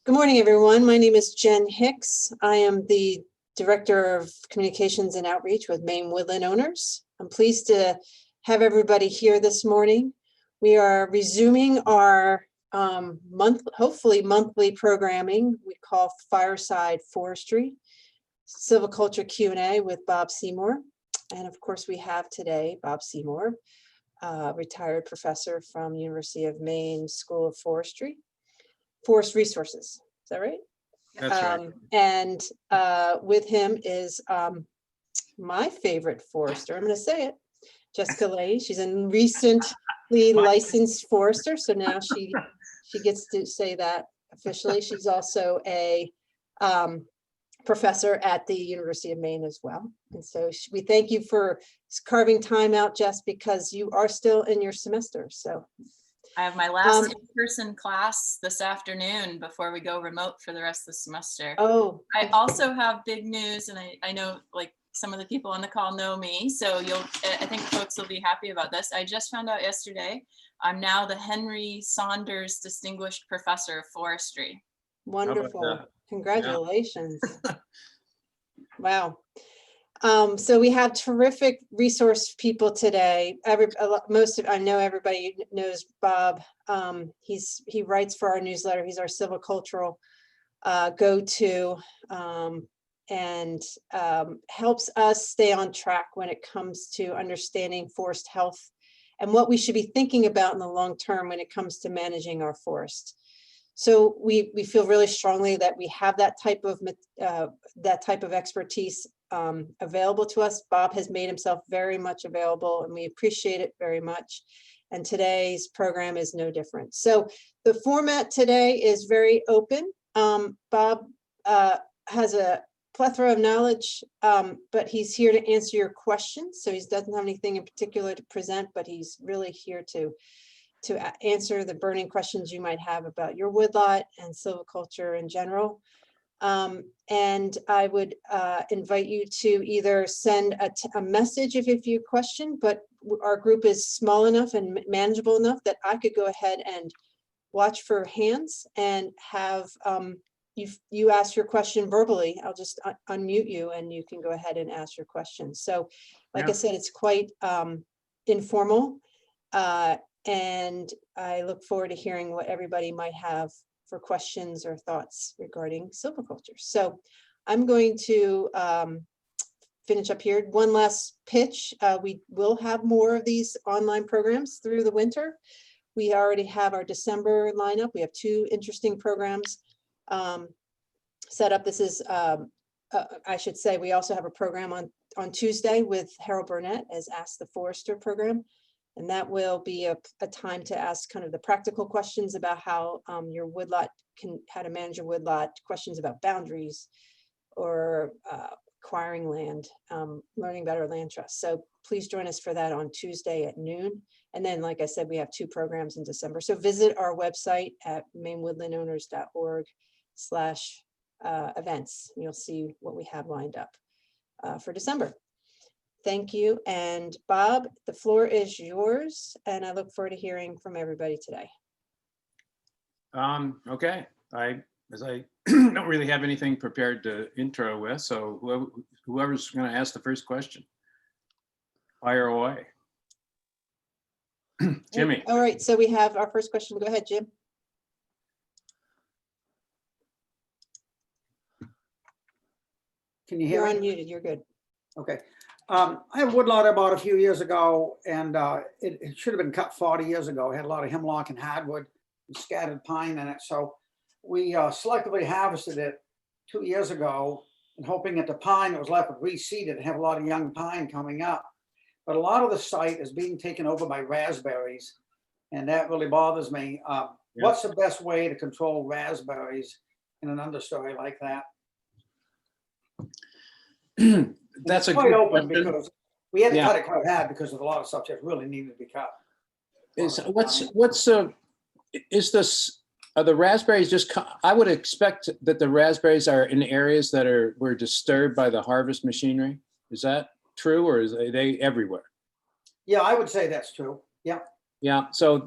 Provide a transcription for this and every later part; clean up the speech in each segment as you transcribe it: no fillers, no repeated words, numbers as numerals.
Good morning, everyone. My name is Jen Hicks. I am the Director of Communications and Outreach with Maine Woodland Owners. I'm pleased to have everybody here this morning. We are resuming our hopefully monthly programming we call Fireside Forestry, Silviculture Q&A with Bob Seymour. And of course, we have today Bob Seymour, retired professor from University of Maine School of Forestry. Forest Resources, is that right? That's right. And with him is my favorite forester, I'm going to say it, Jessica Lay. She's a recently licensed forester, so now she gets to say that officially. She's also a professor at the University of Maine as well. And so we thank you for carving time out, Jess, because you are still in your semester. So I have my last in-person class this afternoon before we go remote for the rest of the semester. Oh, I also have big news, and I know like some of the people on the call know me, so I think folks will be happy about this. I just found out yesterday, I'm now the Henry Saunders Distinguished Professor of Forestry. wonderful. Congratulations. Yeah. Wow. So we have terrific resource people today. I know everybody knows Bob. He writes for our newsletter. He's our silvicultural go-to and helps us stay on track when it comes to understanding forest health and what we should be thinking about in the long term when it comes to managing our forest. So we feel really strongly that we have that type of expertise available to us. Bob has made himself very much available, and we appreciate it very much. And today's program is no different. So the format today is very open. Bob has a plethora of knowledge, but he's here to answer your questions. So he doesn't have anything in particular to present, but he's really here to answer the burning questions you might have about your woodlot and silviculture in general. And I would invite you to either send a message if you have a question, but our group is small enough and manageable enough that I could go ahead and watch for hands and have you ask your question verbally. I'll just unmute you and you can go ahead and ask your question. So like I said, it's quite informal. And I look forward to hearing what everybody might have for questions or thoughts regarding silviculture. So I'm going to finish up here. One last pitch. We will have more of these online programs through the winter. We already have our December lineup. We have 2 interesting programs set up. This is, I should say, we also have a program on Tuesday with Harold Burnett as Ask the Forester program. And that will be a time to ask kind of the practical questions about how your woodlot how to manage your woodlot, questions about boundaries or acquiring land, learning about our land trust. So please join us for that on Tuesday at noon. And then, like I said, we have 2 programs in December. So visit our website at mainewoodlandowners.org/events. You'll see what we have lined up for December. Thank you. And Bob, the floor is yours. And I look forward to hearing from everybody today. Okay. As I don't really have anything prepared to intro with, so whoever's going to ask the first question, fire away. Jimmy. All right. So we have our first question. Go ahead, Jim. Can you hear me? You're unmuted. You're good. Okay. I have a woodlot I bought a few years ago, and it should have been cut 40 years ago. It had a lot of hemlock and hardwood and scattered pine in it. So we selectively harvested it 2 years ago, and hoping that the pine that was left would reseed it and have a lot of young pine coming up. But a lot of the site is being taken over by raspberries, and that really bothers me. What's the best way to control raspberries in an understory like that? That's a quite good open question. Because we had to cut it quite hard because of a lot of stuff that really needed to be cut. Are the raspberries just, I would expect that the raspberries are in areas that were disturbed by the harvest machinery. Is that true, or are they everywhere? Yeah, I would say that's true. Yeah. Yeah. So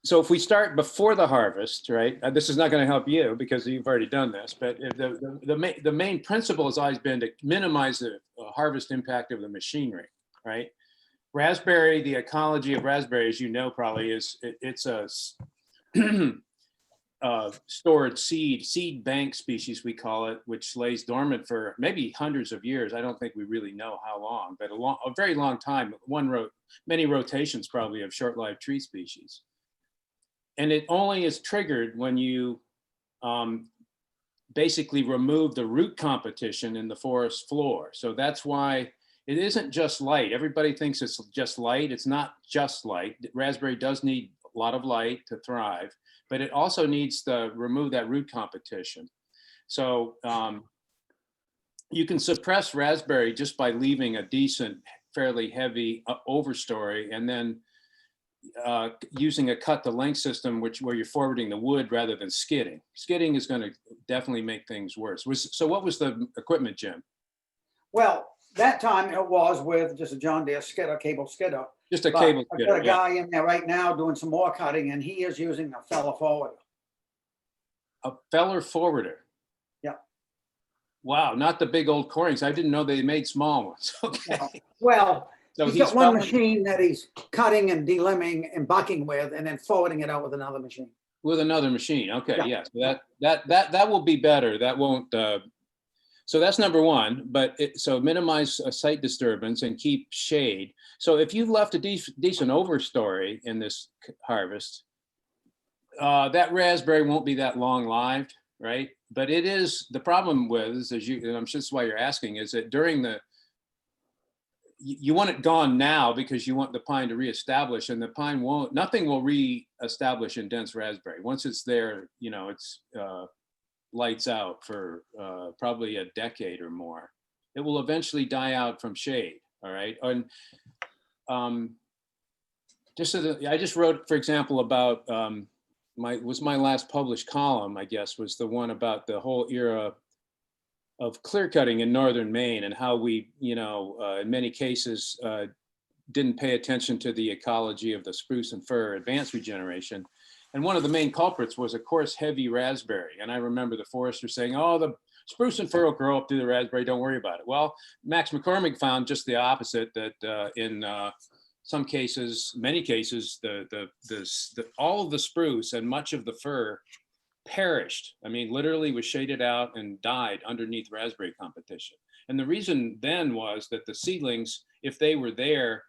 so if we start before the harvest, right? This is not going to help you because you've already done this, but the main principle has always been to minimize the harvest impact of the machinery, right? Raspberry, the ecology of raspberry, as you know, probably it's a stored seed bank species, we call it, which lays dormant for maybe hundreds of years. I don't think we really know how long, but a very long time. Many rotations probably of short-lived tree species. And it only is triggered when you basically remove the root competition in the forest floor. So that's why it isn't just light. Everybody thinks it's just light. It's not just light. Raspberry does need a lot of light to thrive, but it also needs to remove that root competition. So you can suppress raspberry just by leaving a decent, fairly heavy overstory, and then using a cut to length system, where you're forwarding the wood rather than skidding. Skidding is going to definitely make things worse. So what was the equipment, Jim? Well, that time it was with just a John Deere skidder, cable skidder. Just a But cable I've skidder. got a guy in there right now doing some more cutting, and he is using a feller forwarder. A feller forwarder. Yeah. Wow, not the big old corings. I didn't know they made small ones. Okay. No. Well, So he's got one felling machine that he's cutting and delimbing and bucking with, and then forwarding it out with another machine. with another machine. Okay, Yeah. yes. That will be better. That won't. So that's number one. But so minimize site disturbance and keep shade. So if you've left a decent overstory in this harvest, that raspberry won't be that long lived, right? But it is the problem with, as you, and I'm sure that's why you're asking, is that during the you want it gone now because you want the pine to reestablish, and the pine won't, nothing will reestablish in dense raspberry. Once it's there, it's lights out for probably a decade or more. It will eventually die out from shade, all right? And I just wrote, for example, about my last published column, I guess, was the one about the whole era of clear cutting in northern Maine, and how we, in many cases, didn't pay attention to the ecology of the spruce and fir advanced regeneration. And one of the main culprits was a coarse, heavy raspberry. And I remember the forester saying, "Oh, the spruce and fir will grow up through the raspberry, don't worry about it." Well, Max McCormick found just the opposite, that in some cases, many cases, all of the spruce and much of the fir perished. I mean, literally was shaded out and died underneath raspberry competition. And the reason then was that the seedlings, if they were there,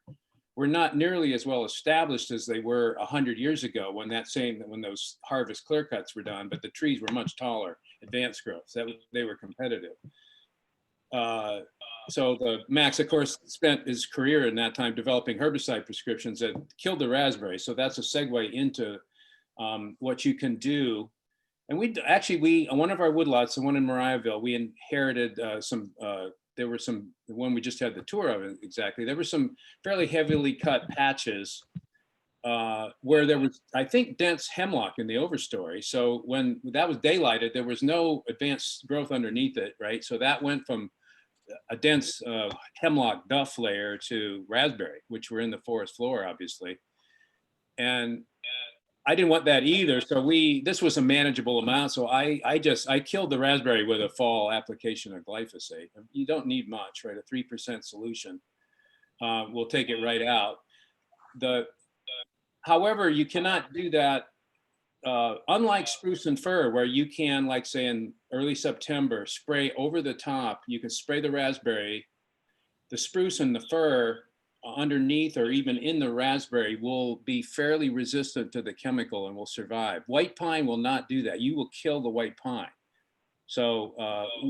were not nearly as well established as they were 100 years ago when those harvest clear cuts were done, but the trees were much taller, advanced growth, they were competitive. So the Max, of course, spent his career in that time developing herbicide prescriptions that killed the raspberry. So that's a segue into what you can do. And we on one of our woodlots, the one in Mariahville, we inherited there were the one we just had the tour of exactly. There were some fairly heavily cut patches where there was, I think, dense hemlock in the overstory. So when that was daylighted, there was no advanced growth underneath it, right? So that went from a dense hemlock duff layer to raspberry, which were in the forest floor, obviously. And I didn't want that either. So this was a manageable amount. So I killed the raspberry with a fall application of glyphosate. You don't need much, right? A 3% solution will take it right out. However, you cannot do that. Unlike spruce and fir, where you can, like say in early September, spray over the top, you can spray the raspberry. The spruce and the fir underneath or even in the raspberry will be fairly resistant to the chemical and will survive. White pine will not do that. You will kill the white pine. So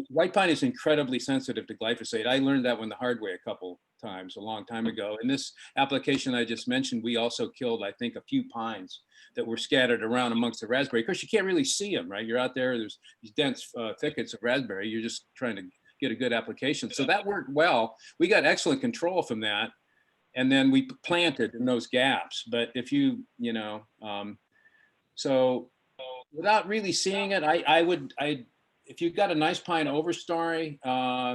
white pine is incredibly sensitive to glyphosate. I learned that one the hard way a couple times a long time ago. In this application I just mentioned, we also killed, I think, a few pines that were scattered around amongst the raspberry. Of course, you can't really see them, right? You're out there, there's these dense thickets of raspberry. You're just trying to get a good application. So that worked well. We got excellent control from that. And then we planted in those gaps. But if so without really seeing it, if you've got a nice pine overstory and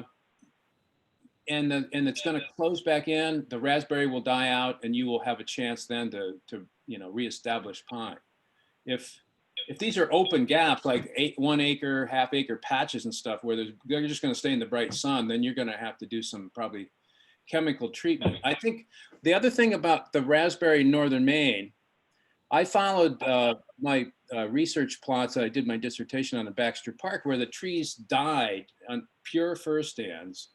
it's going to close back in, the raspberry will die out, and you will have a chance then to reestablished pine. If these are open gaps, like 1 acre, half acre patches and stuff, where they're just going to stay in the bright sun, then you're going to have to do some probably chemical treatment. I think the other thing about the raspberry in northern Maine, I followed my research plots that I did my dissertation on in Baxter Park, where the trees died on pure fir stands,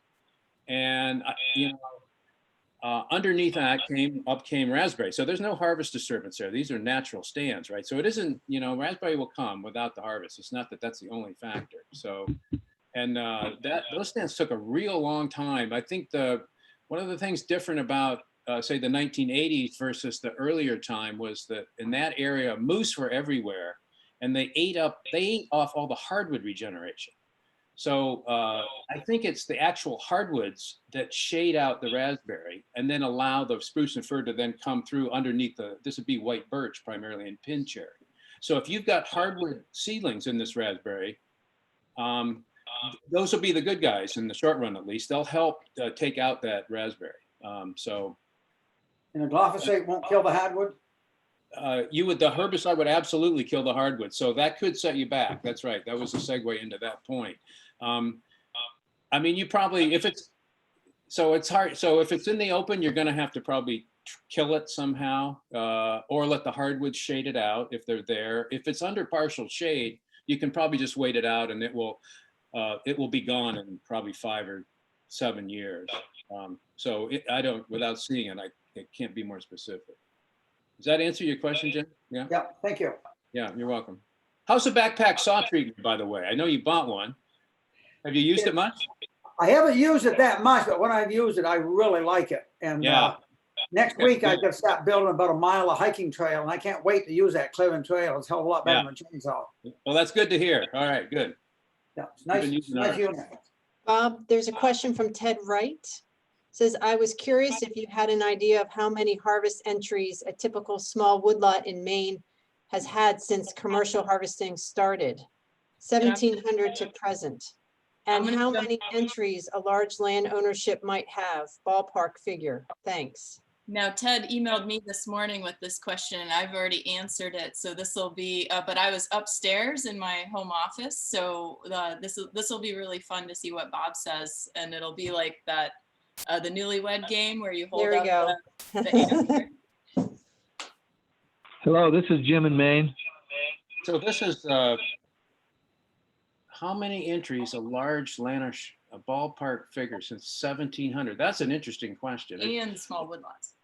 and underneath that came raspberry. So there's no harvest disturbance there. These are natural stands, right? So it isn't, raspberry will come without the harvest. It's not that that's the only factor. So, and those stands took a real long time. I think one of the things different about say the 1980s versus the earlier time was that in that area, moose were everywhere, and they ate off all the hardwood regeneration. So I think it's the actual hardwoods that shade out the raspberry and then allow the spruce and fir to then come through underneath this would be white birch primarily and pin cherry. So if you've got hardwood seedlings in this raspberry, those will be the good guys in the short run, at least. They'll help take out that raspberry. And the glyphosate won't kill the hardwood? The herbicide would absolutely kill the hardwood. So that could set you back. That's right. That was a segue into that point. I mean, you probably, it's hard. So if it's in the open, you're going to have to probably kill it somehow, or let the hardwoods shade it out if they're there. If it's under partial shade, you can probably just wait it out and it will be gone in probably 5 or 7 years. Without seeing it, I can't be more specific. Does that answer your question, Jim? Yeah. Yeah, thank you. Yeah, you're welcome. How's the backpack saw treatment, by the way? I know you bought one. Have you used it much? I haven't used it that much, but when I've used it, I really like it. And next week, I could start building about a mile of hiking trail, and I can't wait to use that clearing trail. It's a hell of a lot better than a chainsaw. Well, that's good to hear. All right, good. Yeah, it's nice unit. Bob, there's a question from Ted Wright. Says, I was curious if you had an idea of how many harvest entries a typical small woodlot in Maine has had since commercial harvesting started, 1700 to present. And how many entries a large land ownership might have, ballpark figure. Thanks. Now, Ted emailed me this morning with this question and I've already answered it. So this will be, but I was upstairs in my home office. So this will be really fun to see what Bob says. And it'll be like that, the newlywed game where you hold up the answer. Hello, this is Jim in Maine. So this is, how many entries a large land, a ballpark figure since 1700? That's an interesting question. And small woodlots.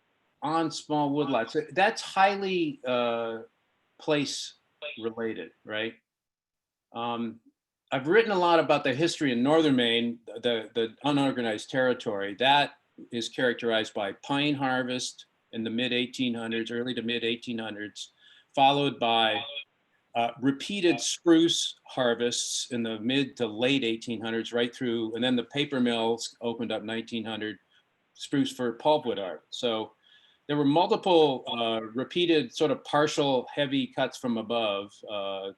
On small woodlots. That's highly place related, right? I've written a lot about the history in northern Maine, the unorganized territory. That is characterized by pine harvest in the mid 1800s, early to mid 1800s, followed by repeated spruce harvests in the mid to late 1800s, right through, and then the paper mills opened up 1900, spruce fir pulpwood harvest. So there were multiple repeated sort of partial heavy cuts from above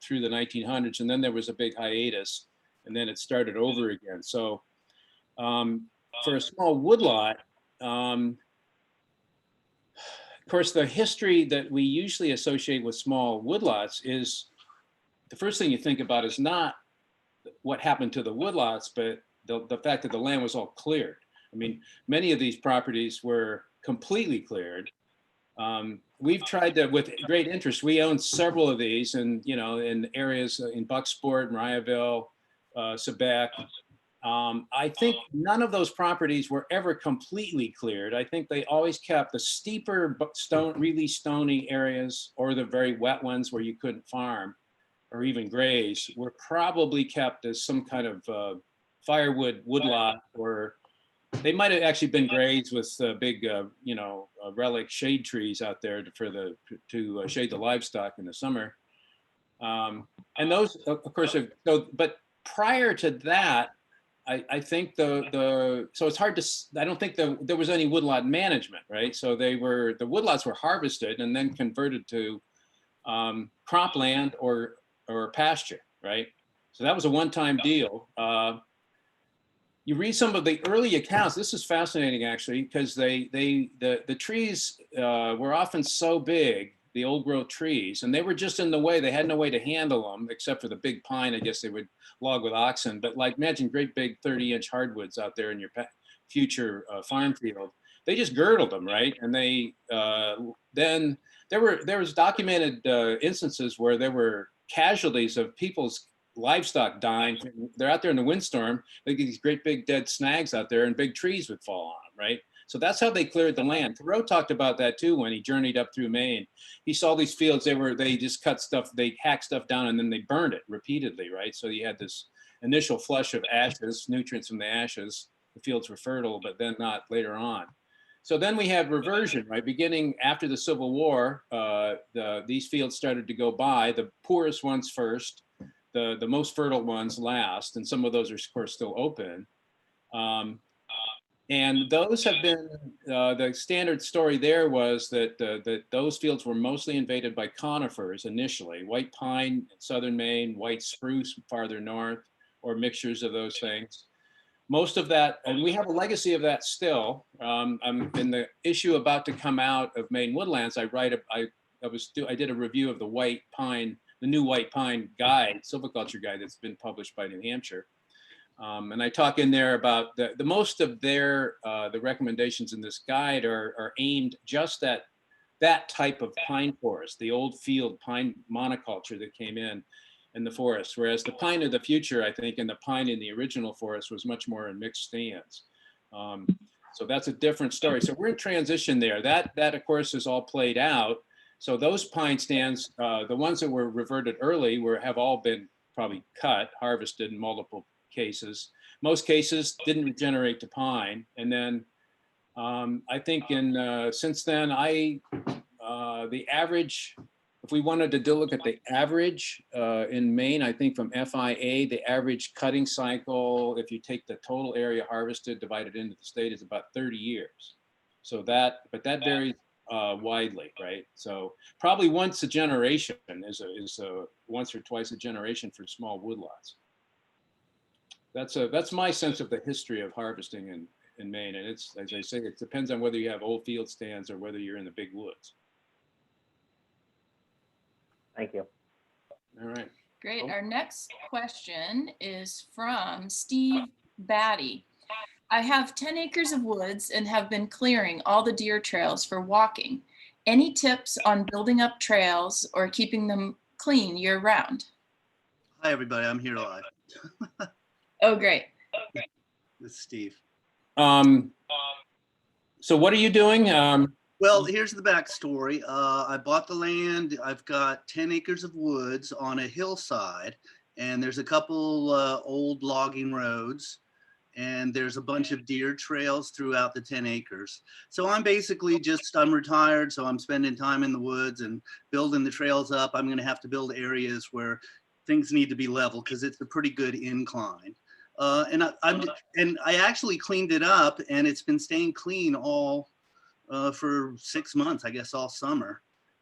through the 1900s, and then there was a big hiatus, and then it started over again. So for a small woodlot, of course, the history that we usually associate with small woodlots is the first thing you think about is not what happened to the woodlots, but the fact that the land was all cleared. I mean, many of these properties were completely cleared. We've tried to, with great interest, we own several of these and, in areas in Bucksport, Mariaville, Sebec. I think none of those properties were ever completely cleared. I think they always kept the steeper really stony areas or the very wet ones where you couldn't farm or even graze were probably kept as some kind of firewood woodlot, or they might have actually been grazed with big, relic shade trees out there to shade the livestock in the summer. And those, of course, but prior to that, I think so it's hard to, I don't think there was any woodlot management, right? So the woodlots were harvested and then converted to cropland or pasture, right? So that was a one-time deal. You read some of the early accounts. This is fascinating, actually, because the trees were often so big the old growth trees, and they were just in the way. They had no way to handle them except for the big pine. I guess they would log with oxen, but like imagine great big 30-inch hardwoods out there in your future farm field. They just girdled them, right? And they then there was documented instances where there were casualties of people's livestock dying. They're out there in the windstorm. They get these great big dead snags out there, and big trees would fall on them, right? So that's how they cleared the land. Thoreau talked about that too when he journeyed up through Maine. He saw these fields. They just cut stuff, they hacked stuff down, and then they burned it repeatedly, right? So you had this initial flush of ashes, nutrients from the ashes. The fields were fertile, but then not later on. So then we had reversion, right? Beginning after the Civil War, these fields started to go by, the poorest ones first, the most fertile ones last, and some of those are, of course, still open. And those have been, the standard story there was that those fields were mostly invaded by conifers initially, white pine in southern Maine, white spruce farther north, or mixtures of those things. Most of that, and we have a legacy of that still. I'm in the issue about to come out of Maine Woodlands. I did a review of the white pine, the new white pine guide, Silviculture guide that's been published by New Hampshire. And I talk in there about the most of their the recommendations in this guide are aimed just at that type of pine forest, the old field pine monoculture that came in the forest, whereas the pine of the future, I think, and the pine in the original forest was much more in mixed stands. So that's a different story. So we're in transition there. That of course is all played out. So those pine stands, the ones that were reverted early have all been probably cut, harvested in multiple cases. Most cases didn't regenerate to pine. And then I think since then, the average, if we wanted to look at the average in Maine, I think from FIA, the average cutting cycle, if you take the total area harvested, divided into the state, is about 30 years. So that varies widely, right? So probably once a generation is once or twice a generation for small woodlots. That's my sense of the history of harvesting in Maine. And it's, as I say, it depends on whether you have old field stands or whether you're in the big woods. Thank you. All right. Great. Cool. Our next question is from Steve Batty. I have 10 acres of woods and have been clearing all the deer trails for walking. Any tips on building up trails or keeping them clean year round? Hi, everybody. I'm here live. Oh, great. This is Steve. So what are you doing? Well, here's the backstory. I bought the land. I've got 10 acres of woods on a hillside, and there's a couple old logging roads, and there's a bunch of deer trails throughout the 10 acres. So I'm basically I'm retired, so I'm spending time in the woods and building the trails up. I'm going to have to build areas where things need to be level because it's a pretty good incline. And I actually cleaned it up, and it's been staying clean all for 6 months, I guess, all summer.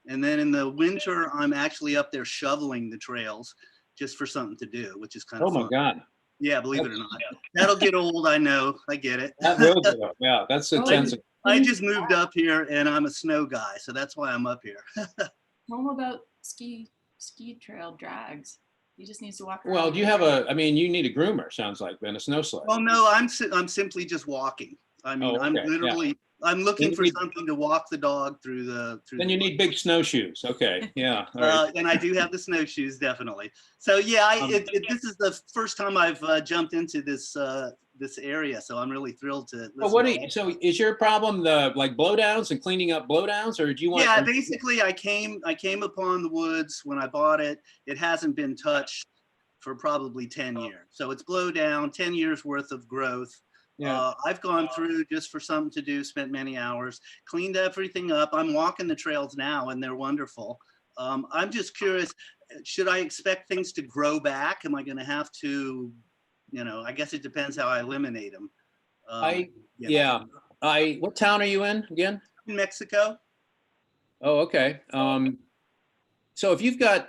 And then in the winter, I'm actually up there shoveling the trails just for something to do, which is kind of fun. Oh my God. Yeah, believe it or not. That'll get old, I know. I get it. That will go up. Yeah, that's intensive. I just moved up here, and I'm a snow guy, so that's why I'm up here. Tell him about ski trail drags. He just needs to walk around. Well, do you have you need a groomer, sounds like, then a snow sled. Oh, no, I'm simply just walking. I mean, okay, I'm literally, yeah. I'm looking for something to walk the dog through the. Then you need big snowshoes. Okay, yeah. All right. And I do have the snowshoes, definitely. So yeah, this is the first time I've jumped into this area, so I'm really thrilled to. So is your problem like blowdowns and cleaning up blowdowns, or do you want? Yeah, basically, I came upon the woods when I bought it. It hasn't been touched for probably 10 years, so it's blow down, 10 years worth of growth. Yeah. I've gone through just for something to do, spent many hours, cleaned everything up. I'm walking the trails now, and they're wonderful. I'm just curious, should I expect things to grow back? Am I going to have to, I guess it depends how I eliminate them. What town are you in again? In Mexico. Oh, okay. So if you've got,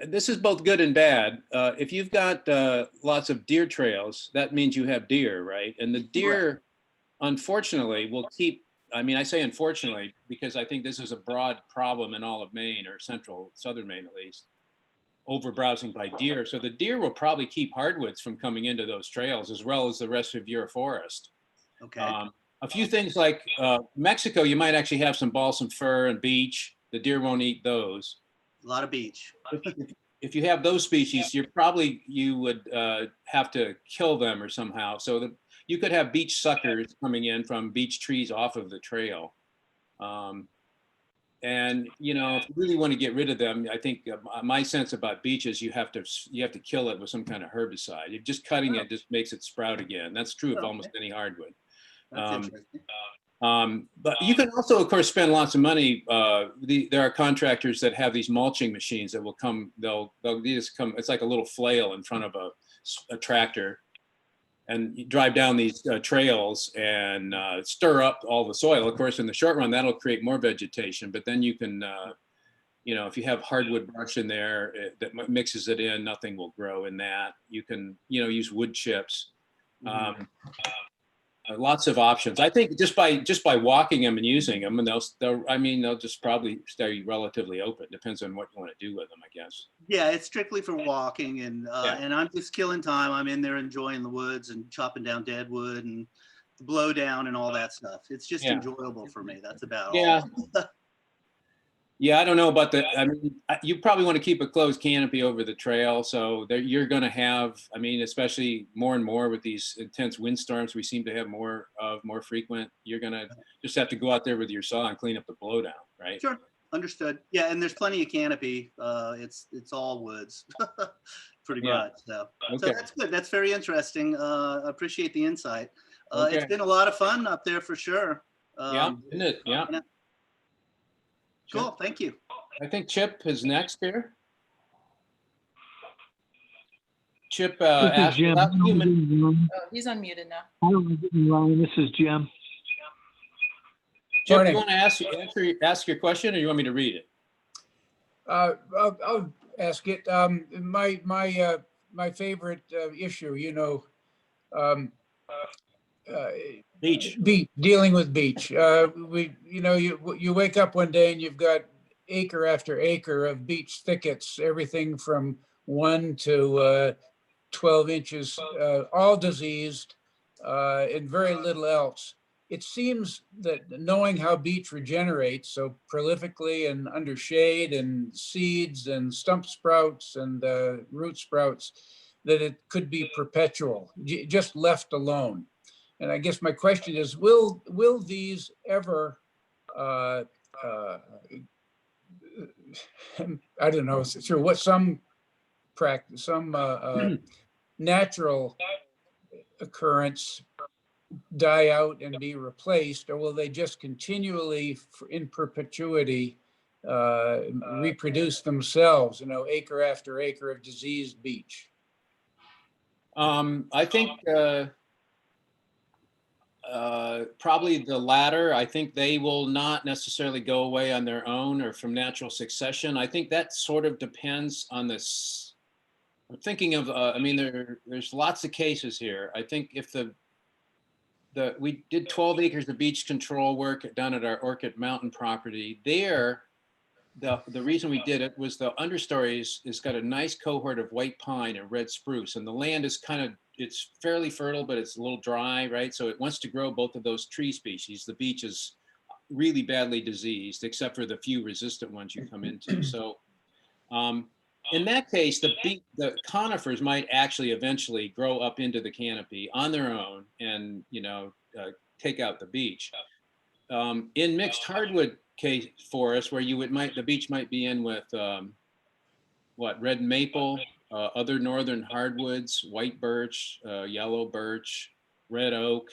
this is both good and bad. If you've got lots of deer trails, that means you have deer, right? And the deer, unfortunately, will keep I mean, I say unfortunately, because I think this is a broad problem in all of Maine, or southern Maine at least, overbrowsing by deer. So the deer will probably keep hardwoods from coming into those trails, as well as the rest of your forest. Okay. A few things like Mexico, you might actually have some balsam fir and beech. The deer won't eat those. A lot of beech. If you have those species, you would have to kill them or somehow. So that you could have beech suckers coming in from beech trees off of the trail. And you know, if you really want to get rid of them, I think my sense about beech is you have to kill it with some kind of herbicide. If just cutting it just makes it sprout again. That's true of almost any hardwood. That's interesting. But you can also, of course, spend lots of money. There are contractors that have these mulching machines that will come. They'll just come. It's like a little flail in front of a tractor, and you drive down these trails and stir up all the soil. Of course, in the short run, that'll create more vegetation. But then you can, you know, if you have hardwood brush in there that mixes it in, nothing will grow in that. You can, you know, use wood chips. Lots of options. I think just by walking them and using them, and they'll just probably stay relatively open. Depends on what you want to do with them, I guess. Yeah, it's strictly for walking, and I'm just killing time. I'm in there enjoying the woods and chopping down dead wood and the blow down and all that stuff. It's just enjoyable for me. That's about all. Yeah, I don't know about the. I mean, you probably want to keep a closed canopy over the trail, so you're going to have. I mean, especially more and more with these intense windstorms, we seem to have more frequent. You're going to just have to go out there with your saw and clean up the blowdown, right? Sure, understood. Yeah, and there's plenty of canopy. It's all woods, pretty much. So that's good. That's very interesting. Appreciate the insight. It's been a lot of fun up there for sure. Isn't it? Yeah. Cool, thank you. I think Chip is next here. Chip, This is Jim. He's unmuted now. This is Jim. Chip, you want to ask your question, or you want me to read it? I'll ask it. My favorite issue, you know, beech. Dealing with beech. You wake up one day and you've got acre after acre of beech thickets, everything from 1 to 12 inches, all diseased, and very little else. It seems that knowing how beech regenerates so prolifically and under shade and seeds and stump sprouts and root sprouts, that it could be perpetual, just left alone. And I guess my question is, will these ever, I don't know, through what some practice, some natural occurrence, die out and be replaced, or will they just continually, in perpetuity, reproduce themselves? You know, acre after acre of diseased beech. I think. Probably the latter. I think they will not necessarily go away on their own or from natural succession. I think that sort of depends on this. I'm thinking of, I mean, there's lots of cases here. I think if we did 12 acres of beech control work down at our Orchid Mountain property there, the reason we did it was the understory is got a nice cohort of white pine and red spruce, and the land is it's fairly fertile, but it's a little dry, right? So it wants to grow both of those tree species. The beech is really badly diseased, except for the few resistant ones you come into. So in that case, the conifers might actually eventually grow up into the canopy on their own and, you know, take out the beech. In mixed hardwood forests, where the beech might be in with red maple, other northern hardwoods, white birch, yellow birch, red oak,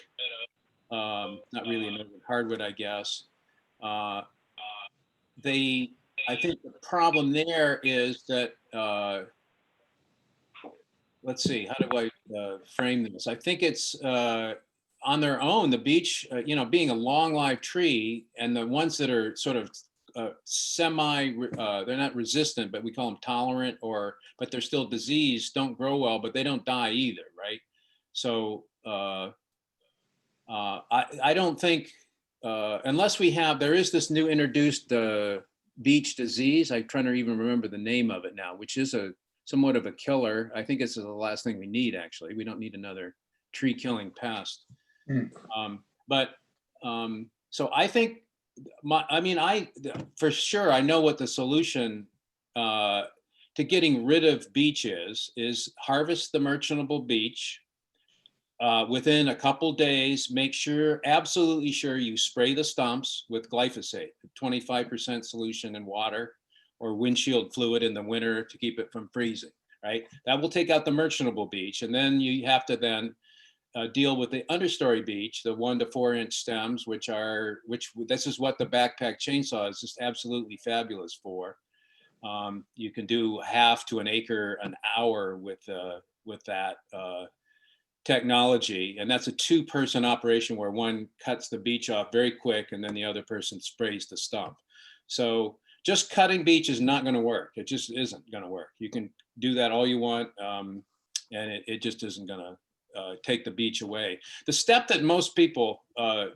not really a northern hardwood, I guess. I think the problem there is that, let's see, how do I frame this? I think it's on their own, the beech, you know, being a long live tree, and the ones that are sort of they're not resistant, but we call them tolerant, but they're still diseased, don't grow well, but they don't die either, right? So I don't think unless we have, there is this new introduced beech disease. I'm trying to even remember the name of it now, which is somewhat of a killer. I think it's the last thing we need, actually. We don't need another tree killing pest. So I think, for sure, I know what the solution to getting rid of beech is harvest the merchantable beech. Within a couple days, make sure, absolutely sure, you spray the stumps with glyphosate, 25% solution in water or windshield fluid in the winter to keep it from freezing, right? That will take out the merchantable beech. And then you have to then deal with the understory beech, the 1 to 4 inch stems, which this is what the backpack chainsaw is just absolutely fabulous for. You can do half to an acre an hour with that technology, and that's a 2-person operation where one cuts the beech off very quick and then the other person sprays the stump. So just cutting beech is not going to work. It just isn't going to work. You can do that all you want, and it just isn't going to take the beech away. The step that most people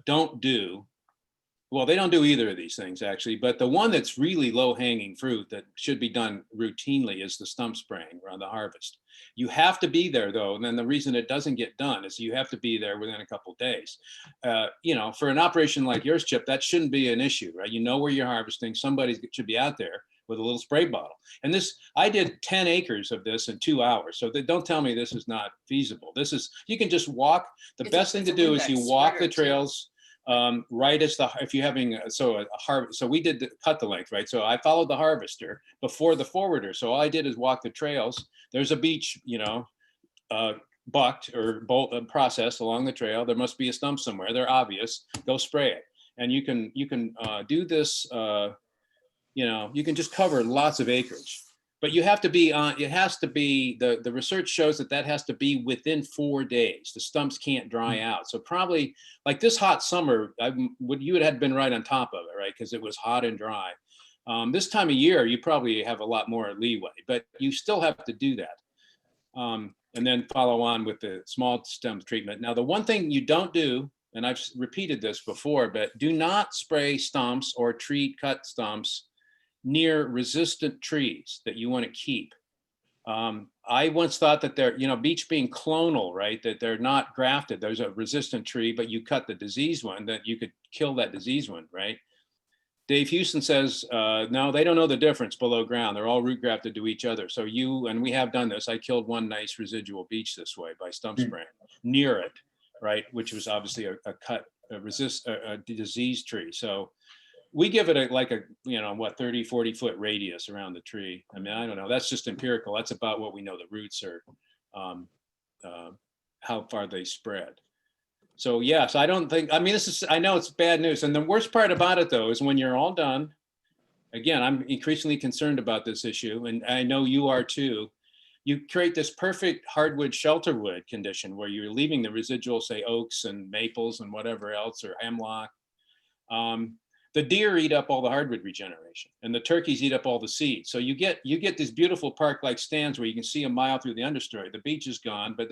don't do, well, they don't do either of these things actually, but the one that's really low hanging fruit that should be done routinely is the stump spraying around the harvest. You have to be there though, and then the reason it doesn't get done is you have to be there within a couple of days. For an operation like yours, Chip, that shouldn't be an issue, right? You know where you're harvesting, somebody should be out there with a little spray bottle. And I did 10 acres of this in 2 hours. So don't tell me this is not feasible. You can just walk. The best thing to do is you walk the trails. Right as if you're having a harvest, so we did cut the length, right? So I followed the harvester before the forwarder. So all I did is walk the trails. There's a beech, bucked or processed along the trail. There must be a stump somewhere. They're obvious. Go spray it, and you can do this. You can just cover lots of acreage. But you have to be on, it has to be, the research shows that has to be within 4 days. The stumps can't dry out. So probably like this hot summer, you had been right on top of it, right? Because it was hot and dry. This time of year, you probably have a lot more leeway, but you still have to do that. And then follow on with the small stem treatment. Now, the one thing you don't do, and I've repeated this before, but do not spray stumps or treat cut stumps near resistant trees that you want to keep. I once thought that beech being clonal, right? That they're not grafted. There's a resistant tree, but you cut the diseased one, that you could kill that diseased one, right? Dave Houston says, no, they don't know the difference below ground. They're all root grafted to each other. So and we have done this. I killed one nice residual beech this way by stump spraying near it, right? Which was obviously a diseased tree. So we give it a 30, 40 foot radius around the tree. I mean, I don't know. That's just empirical. That's about what we know the roots are, how far they spread. So yes, I don't think, I know it's bad news. And the worst part about it though, is when you're all done, again, I'm increasingly concerned about this issue, and I know you are too. You create this perfect hardwood shelterwood condition where you're leaving the residual, say oaks and maples and whatever else, or hemlock. The deer eat up all the hardwood regeneration, and the turkeys eat up all the seeds. So you get these beautiful park-like stands where you can see a mile through the understory. The beech is gone, but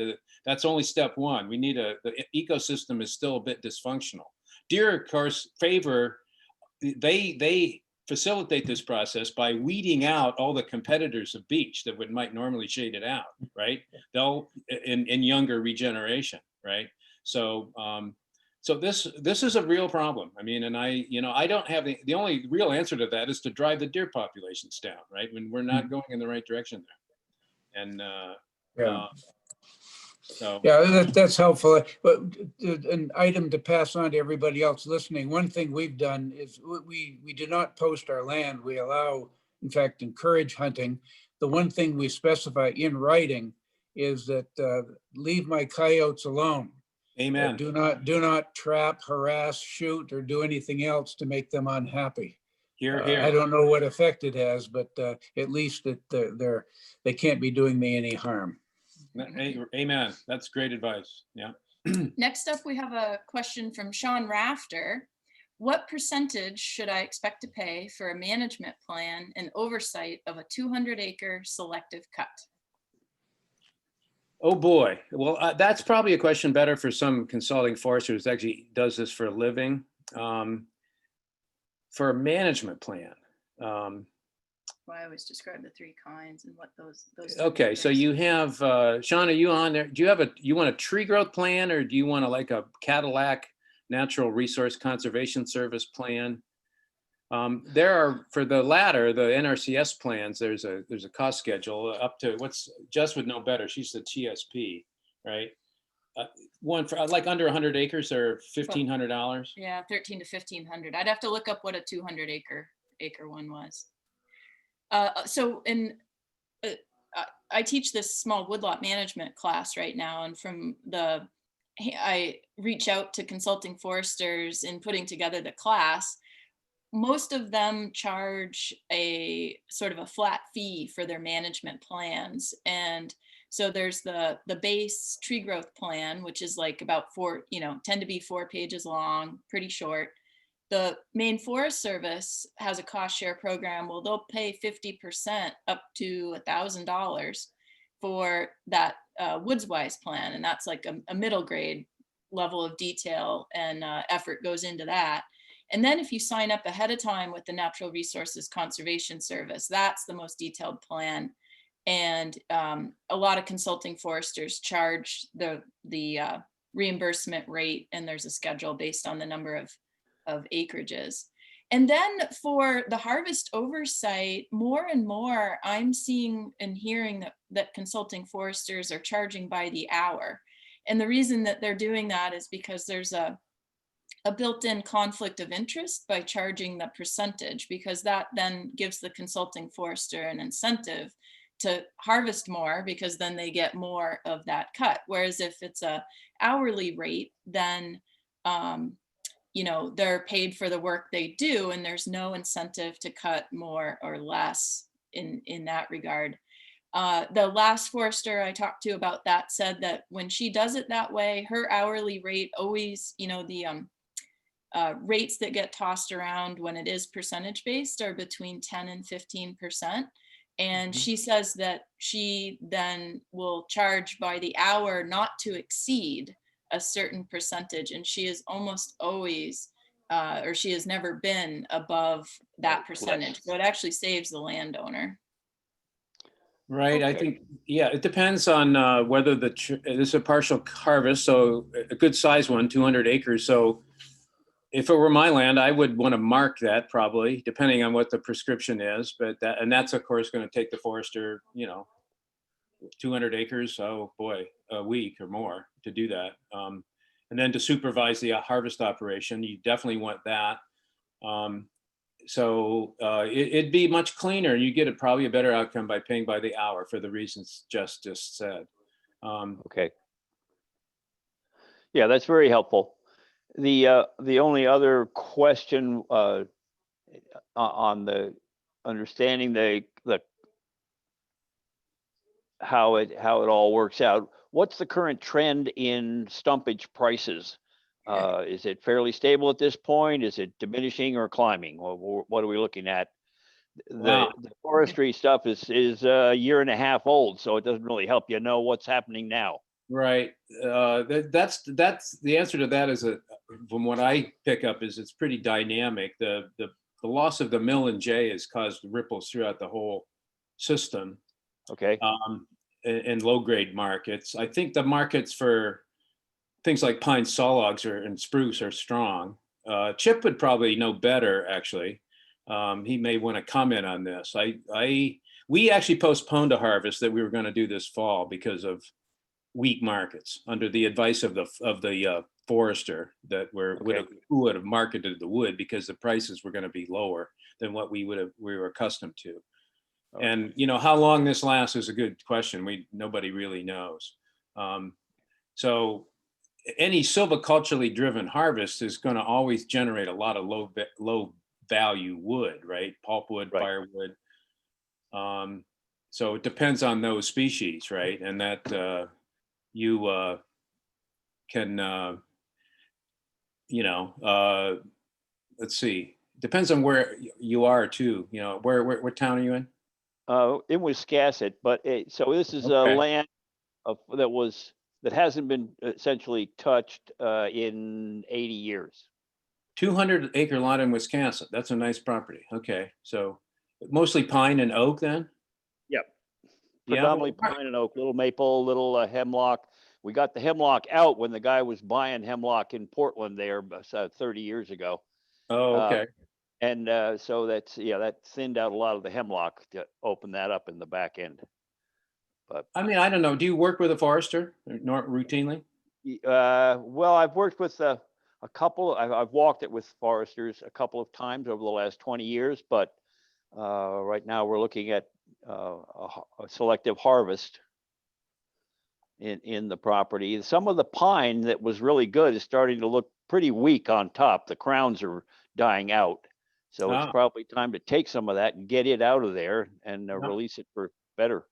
that's only step one. We need the ecosystem is still a bit dysfunctional. Deer, of course, they facilitate this process by weeding out all the competitors of beech that might normally shade it out, right? They'll in younger regeneration, right? So this is a real problem. I mean, and I don't have the only real answer to that is to drive the deer populations down, right? When we're not going in the right direction there. And that's helpful. But an item to pass on to everybody else listening. One thing we've done is we do not post our land. We allow, in fact, encourage hunting. The one thing we specify in writing is that leave my coyotes alone. Amen. Do not trap, harass, shoot, or do anything else to make them unhappy. Here. I don't know what effect it has, but at least they can't be doing me any harm. Amen. That's great advice. Yeah. Next up, we have a question from Sean Rafter. What percentage should I expect to pay for a management plan and oversight of a 200-acre selective cut? Oh boy. Well, that's probably a question better for some consulting forester who actually does this for a living. for a management plan. Well, I always describe the three kinds and what those. Okay, so you have, Sean, are you on there? Do you want a tree growth plan, or do you want like a Cadillac Natural Resource Conservation Service plan? There are, for the latter, the NRCS plans, there's a cost schedule up to Jess would know better. She's the TSP, right? One for like under 100 acres or $1,500. Yeah, 13 to 1,500. I'd have to look up what a 200 acre one was. So I teach this small woodlot management class right now, and I reach out to consulting foresters in putting together the class. Most of them charge a sort of a flat fee for their management plans. And so there's the base tree growth plan, which is like about tend to be 4 pages long, pretty short. The Maine Forest Service has a cost share program. Well, they'll pay 50% up to $1,000 for that WoodsWise plan. And that's like a middle grade level of detail and effort goes into that. And then if you sign up ahead of time with the Natural Resources Conservation Service, that's the most detailed plan. And a lot of consulting foresters charge the reimbursement rate, and there's a schedule based on the number of acreages. And then for the harvest oversight, more and more I'm seeing and hearing that consulting foresters are charging by the hour. And the reason that they're doing that is because there's a built-in conflict of interest by charging the percentage, because that then gives the consulting forester an incentive to harvest more, because then they get more of that cut. Whereas if it's a hourly rate, then they're paid for the work they do, and there's no incentive to cut more or less in that regard. The last forester I talked to about that said that when she does it that way, her hourly rate always, the rates that get tossed around when it is percentage based are between 10 and 15%. And she says that she then will charge by the hour not to exceed a certain percentage. And she is almost always, or she has never been above that percentage. So it actually saves the landowner. Right. I think, yeah, it depends on whether this is a partial harvest. So a good size one, 200 acres. So if it were my land, I would want to mark that probably, depending on what the prescription is. But that's of course going to take the forester, 200 acres. Oh boy, a week or more to do that. And then to supervise the harvest operation, you definitely want that. So it'd be much cleaner. You get probably a better outcome by paying by the hour for the reasons just said. Okay. Yeah, that's very helpful. The only other question on the understanding the how it all works out. What's the current trend in stumpage prices? Is it fairly stable at this point? Is it diminishing or climbing? Or what are we looking at? The forestry stuff is a year and a half old, so it doesn't really help you know what's happening now. Right. That's the answer to that is from what I pick up is it's pretty dynamic. The loss of the mill and J has caused ripples throughout the whole system. Okay. In low grade markets, I think the markets for things like pine saw logs and spruce are strong. Chip would probably know better. Actually, he may want to comment on this. We actually postponed a harvest that we were going to do this fall because of weak markets, under the advice of the forester that who would have marketed the wood, because the prices were going to be lower than what we were accustomed to. Okay. And how long this lasts is a good question. Nobody really knows. So any silviculturally driven harvest is going to always generate a lot of low value wood, right? Pulpwood, right. Firewood. So it depends on those species, right? And that you can, let's see, depends on where you are too. What town are you in? In Wiscasset, but so this is a land that hasn't been essentially touched in 80 years. 200-acre lot in Wisconsin. That's a nice property. Okay, so mostly pine and oak then? Yep. Yeah, Predominantly pine and oak, little maple, little hemlock. We got the hemlock out when the guy was buying hemlock in Portland there 30 years ago. oh, okay. And so that's, that thinned out a lot of the hemlock to open that up in the back end. But I mean, I don't know. Do you work with a forester routinely? well, I've worked with a couple. I've walked it with foresters a couple of times over the last 20 years, but right now we're looking at a selective harvest in the property. Some of the pine that was really good is starting to look pretty weak on top. The crowns are dying out. So it's probably time to take some of that and get it out of there and release it for better.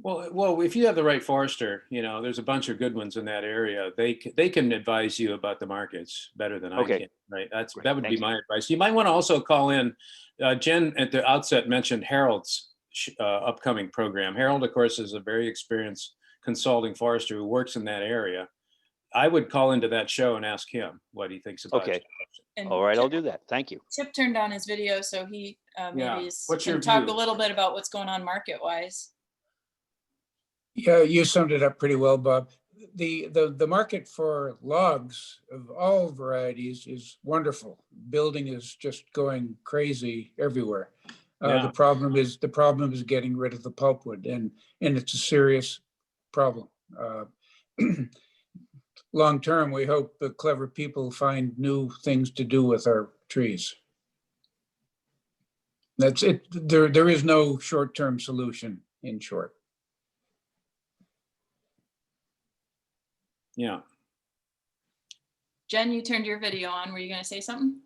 Well, if you have the right forester, there's a bunch of good ones in that area. They can advise you about the markets better than I can. Right? That would be my advice. You might want to also call in. Jen at the outset mentioned Harold's upcoming program. Harold, of course, is a very experienced consulting forester who works in that area. I would call into that show and ask him what he thinks about it. And all right, Chip, I'll do that. Thank you. Chip turned on his video, so he maybe can talk view? a little bit about what's going on market-wise. Yeah, you summed it up pretty well, Bob. The market for logs of all varieties is wonderful. Building is just going crazy everywhere. The problem is getting rid of the pulpwood, and it's a serious problem. Long term, we hope the clever people find new things to do with our trees. That's it. There is no short-term solution, in short. Yeah. Jen, you turned your video on. Were you going to say something?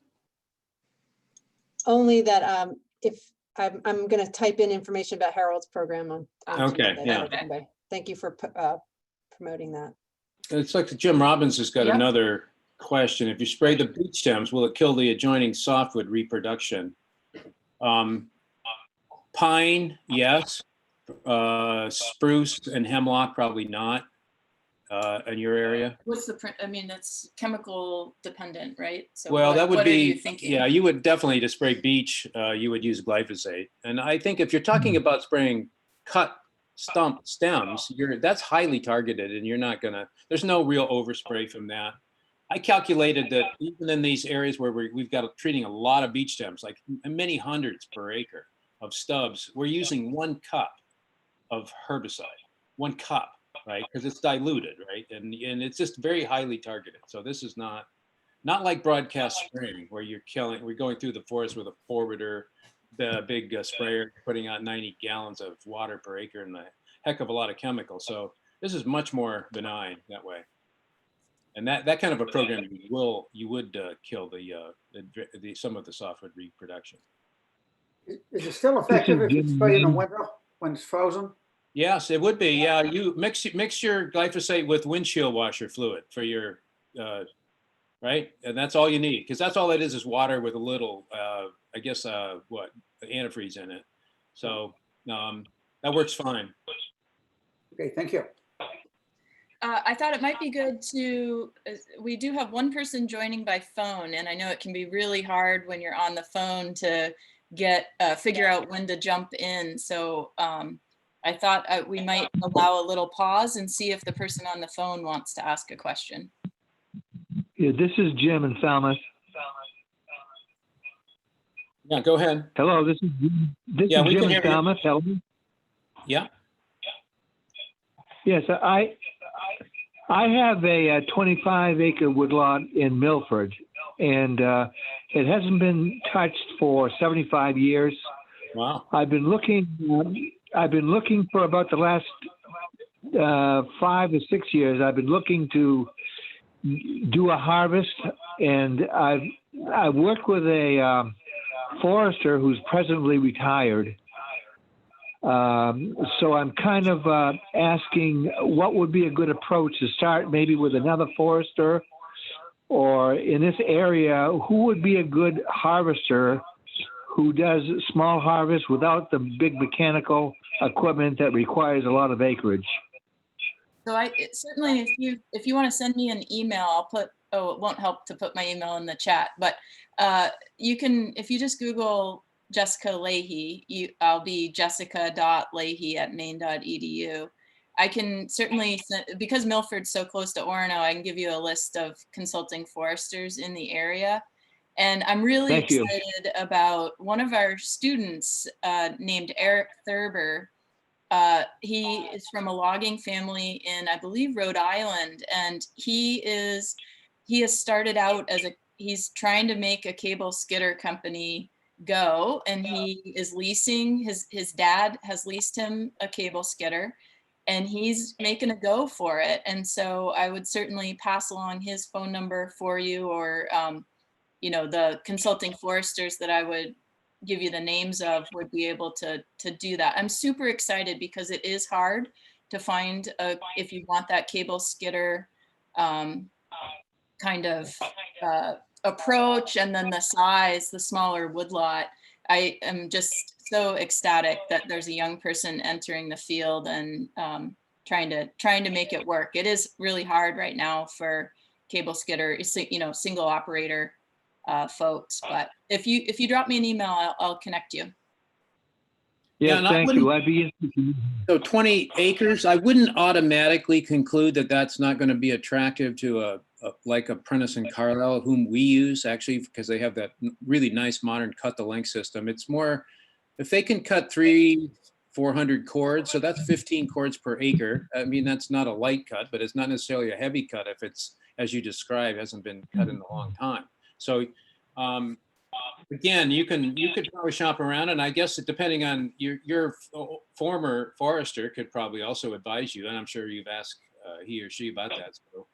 Only that if I'm going to type in information about Harold's program on. Okay, yeah. Anyway, thank you for promoting that. It's like Jim Robbins has got another question. If you spray the beech stems, will it kill the adjoining softwood reproduction? Pine, yes. Spruce and hemlock, probably not. In your area? What's the print? I mean, that's chemical dependent, right? So well, that would what be, are you thinking? Yeah, you would definitely, to spray beech, you would use glyphosate. And I think if you're talking about spraying cut stems, that's highly targeted and you're not gonna, there's no real overspray from that. I calculated that even in these areas where we've got treating a lot of beech stems, like many hundreds per acre of stubs, we're using 1 cup of herbicide, 1 cup. Right, because it's diluted, right, and it's just very highly targeted. So this is not like broadcast spraying where we're going through the forest with a forwarder, the big sprayer, putting out 90 gallons of water per acre and a heck of a lot of chemicals. So this is much more benign that way. And that kind of a program you would kill the some of the softwood reproduction. Is it still effective if you spray in the winter when it's frozen? Yes, it would be. Yeah, you mix your glyphosate with windshield washer fluid for your, right? And that's all you need, because that's all it is water with a little, I guess, antifreeze in it. So that works fine. Okay, thank you. I thought it might be good to, we do have one person joining by phone, and I know it can be really hard when you're on the phone to figure out when to jump in. So I thought we might allow a little pause and see if the person on the phone wants to ask a question. Yeah, this is Jim in Falmouth. Yeah, go ahead. Hello, this is Jim in Falmouth. Hello. Yeah. Yes, I have a 25-acre woodlot in Milford, and it hasn't been touched for 75 years. Wow. I've been looking for about the last 5 or 6 years. I've been looking to do a harvest, and I've worked with a forester who's presently retired. So I'm kind of asking what would be a good approach to start, maybe with another forester, or in this area, who would be a good harvester who does small harvest without the big mechanical equipment that requires a lot of acreage. So certainly, if you want to send me an email, I'll put oh, it won't help to put my email in the chat, but you can, if you just Google Jessica Leahy, I'll be jessica.leahy@maine.edu. I can certainly, because Milford's so close to Orono, I can give you a list of consulting foresters in the area. And I'm really excited about one of our students named Eric Thurber. He is from a logging family in, I believe, Rhode Island. And he has started out as he's trying to make a cable skidder company go. And he is leasing, his dad has leased him a cable skidder. And he's making a go for it. And so I would certainly pass along his phone number for you, or you know, the consulting foresters that I would give you the names of would be able to do that. I'm super excited because it is hard to find if you want that cable skidder kind of approach, and then the size, the smaller woodlot. I am just so ecstatic that there's a young person entering the field and trying to make it work. It is really hard right now for cable skidder, you know, single operator folks. But if you drop me an email, I'll connect you. Yeah, thank you. I'd be interested. So 20 acres, I wouldn't automatically conclude that that's not going to be attractive to like Apprentice and Carlisle, whom we use actually, because they have that really nice modern cut the length system. It's more, if they can cut 400 cords, so that's 15 cords per acre. I mean, that's not a light cut, but it's not necessarily a heavy cut if it's, as you described, hasn't been cut in a long time. So again, you could probably shop around, and I guess depending on your former forester could probably also advise you, and I'm sure you've asked he or she about that. So,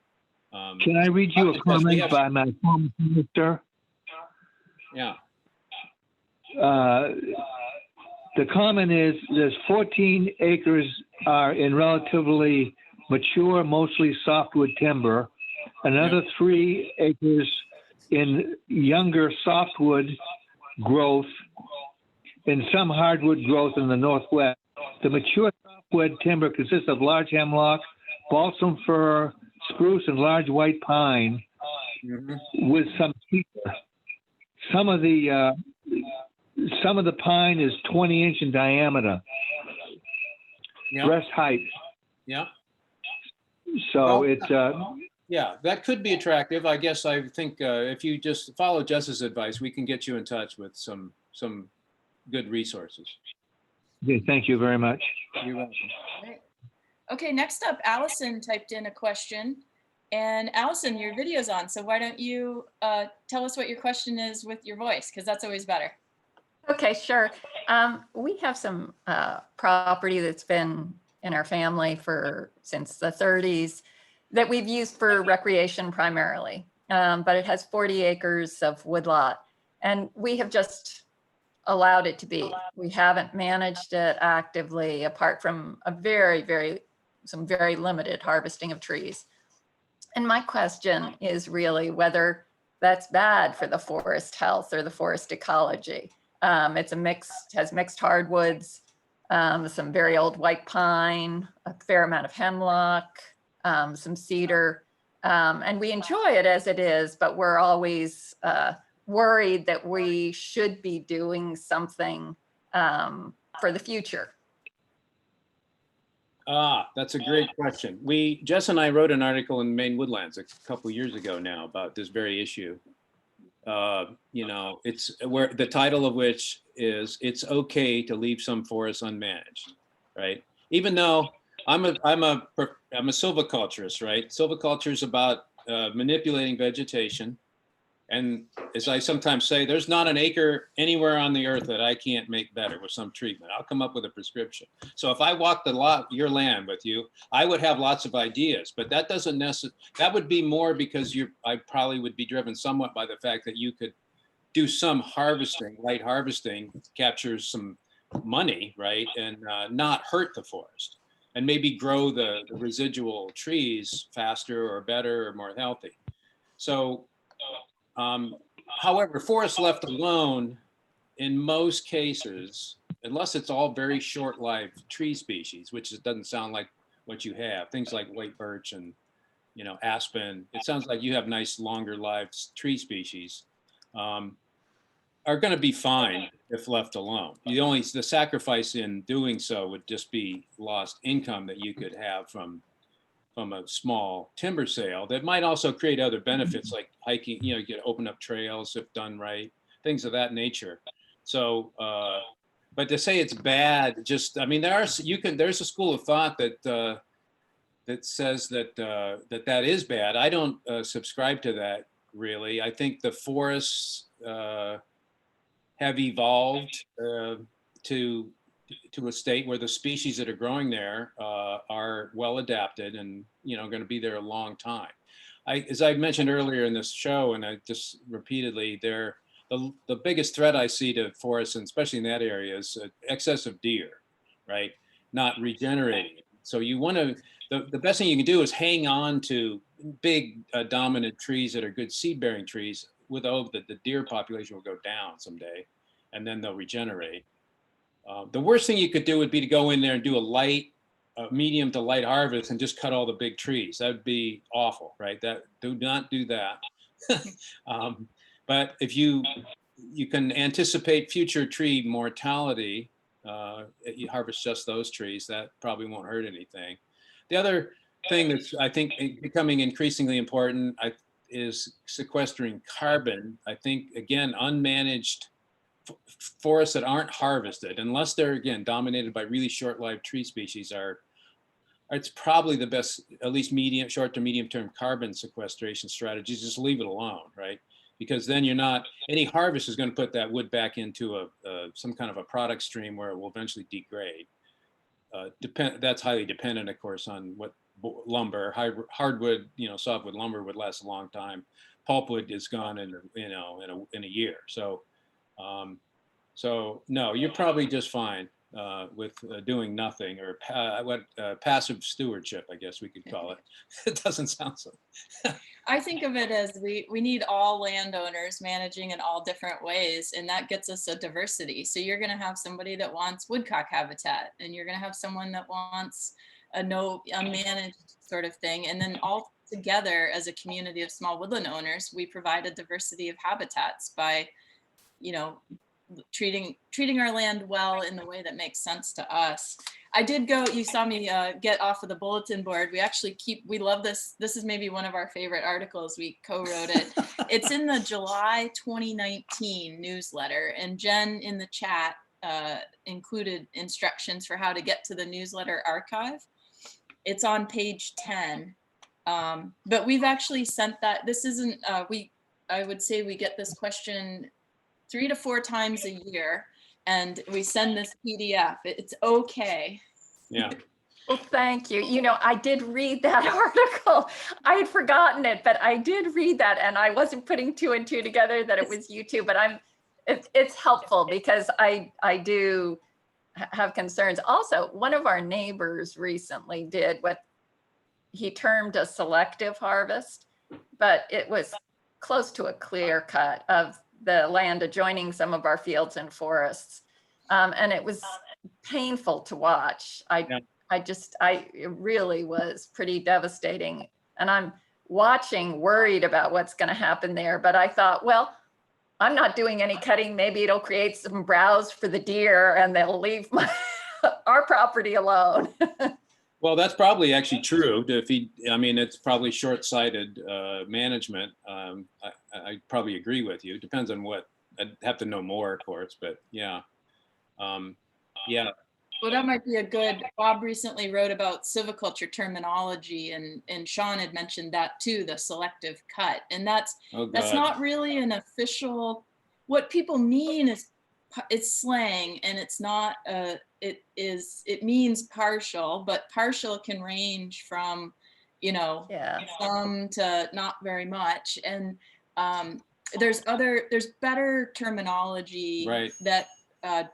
can I read you a comment by my former forester? Yeah. The comment is there's 14 acres are in relatively mature, mostly softwood timber. Another 3 acres in younger softwood growth and some hardwood growth in the northwest. The mature softwood timber consists of large hemlock, balsam fir, spruce, and large white pine with some cedar. Some of the pine is 20-inch in diameter. Yep. Breast height. Yeah. So well, it's yeah, that could be attractive. I guess I think if you just follow Jess's advice, we can get you in touch with some good resources. Okay, thank you very much. You're welcome. Great. Okay, next up, Allison typed in a question. And Allison, your video's on, so why don't you tell us what your question is with your voice, because that's always better. Okay, sure. We have some property that's been in our family since the 30s that we've used for recreation primarily, but it has 40 acres of woodlot, and we have just allowed it to be. We haven't managed it actively, apart from some very limited harvesting of trees. And my question is really whether that's bad for the forest health or the forest ecology. It's has mixed hardwoods, some very old white pine, a fair amount of hemlock, some cedar, and we enjoy it as it is, but we're always worried that we should be doing something for the future. That's a great question. Jess and I wrote an article in Maine Woodlands a couple years ago now about this very issue. You know, it's where the title of which is "It's Okay to Leave Some Forests Unmanaged," right? Even though I'm a silviculturist, right? Silviculture is about manipulating vegetation, and as I sometimes say, there's not an acre anywhere on the earth that I can't make better with some treatment. I'll come up with a prescription. So if I walked your land with you, I would have lots of ideas, but that doesn't necessarily, that would be more because I probably would be driven somewhat by the fact that you could do some harvesting, light harvesting, capture some money, right? And not hurt the forest, and maybe grow the residual trees faster or better or more healthy. So, however, forests left alone, in most cases, unless it's all very short-lived tree species, which it doesn't sound like what you have, things like white birch and aspen. It sounds like you have nice longer lived tree species, are going to be fine if left alone. The sacrifice in doing so would just be lost income that you could have from a small timber sale that might also create other benefits like hiking, you get open up trails if done right, things of that nature. So, but to say it's bad, there's a school of thought that says that is bad. I don't subscribe to that really. I think the forests have evolved to a state where the species that are growing there are well adapted and going to be there a long time. As I mentioned earlier in this show, and I just repeatedly, the biggest threat I see to forests, and especially in that area, is excess of deer, right? Not regenerating. So you want to, the best thing you can do is hang on to big dominant trees that are good seed bearing trees with hope that the deer population will go down someday and then they'll regenerate. The worst thing you could do would be to go in there and do a medium to light harvest and just cut all the big trees. That would be awful, right? Do not do that. But if you can anticipate future tree mortality, you harvest just those trees, that probably won't hurt anything. The other thing that's, I think, becoming increasingly important is sequestering carbon. I think, again, unmanaged forests that aren't harvested, unless they're, again, dominated by really short-lived tree species, it's probably the best, at least short to medium term carbon sequestration strategies. Just leave it alone, right? Because then any harvest is going to put that wood back into some kind of a product stream where it will eventually degrade. That's highly dependent, of course, on what lumber, hardwood, softwood lumber would last a long time. Pulpwood is gone in a year. So no, you're probably just fine with doing nothing, or passive stewardship, I guess we could call it. It doesn't sound so. I think of it as we need all landowners managing in all different ways, and that gets us a diversity. So you're going to have somebody that wants woodcock habitat, and you're going to have someone that wants a unmanaged sort of thing. And then all together as a community of small woodland owners, we provide a diversity of habitats by, treating our land well in the way that makes sense to us. I did go, you saw me get off of the bulletin board. We love this. This is maybe one of our favorite articles. We co-wrote it. It's in the July 2019 newsletter, and Jen in the chat included instructions for how to get to the newsletter archive. It's on page 10. But we've actually sent that. This isn't, I would say we get this question 3 to 4 times a year, and we send this PDF. It's okay. Yeah. Well, thank you. I did read that article. I had forgotten it, but I did read that, and I wasn't putting 2 and 2 together that it was you two, but it's helpful because I do have concerns. Also, one of our neighbors recently did what he termed a selective harvest, but it was close to a clear cut of the land adjoining some of our fields and forests. And it was painful to watch. It really was pretty devastating. And I'm watching, worried about what's going to happen there. But I thought, well, I'm not doing any cutting. Maybe it'll create some browse for the deer and they'll leave our property alone. Well, that's probably actually true. It's probably short-sighted management. I probably agree with you. It depends on what. I'd have to know more, of course, but yeah. Yeah. Well, that might be a good, Bob recently wrote about Siviculture Terminology, and Sean had mentioned that too, the selective cut. And that's not really an official, what people mean is it's slang, and it's not, it means partial, but partial can range from, some to not very much. And there's better terminology that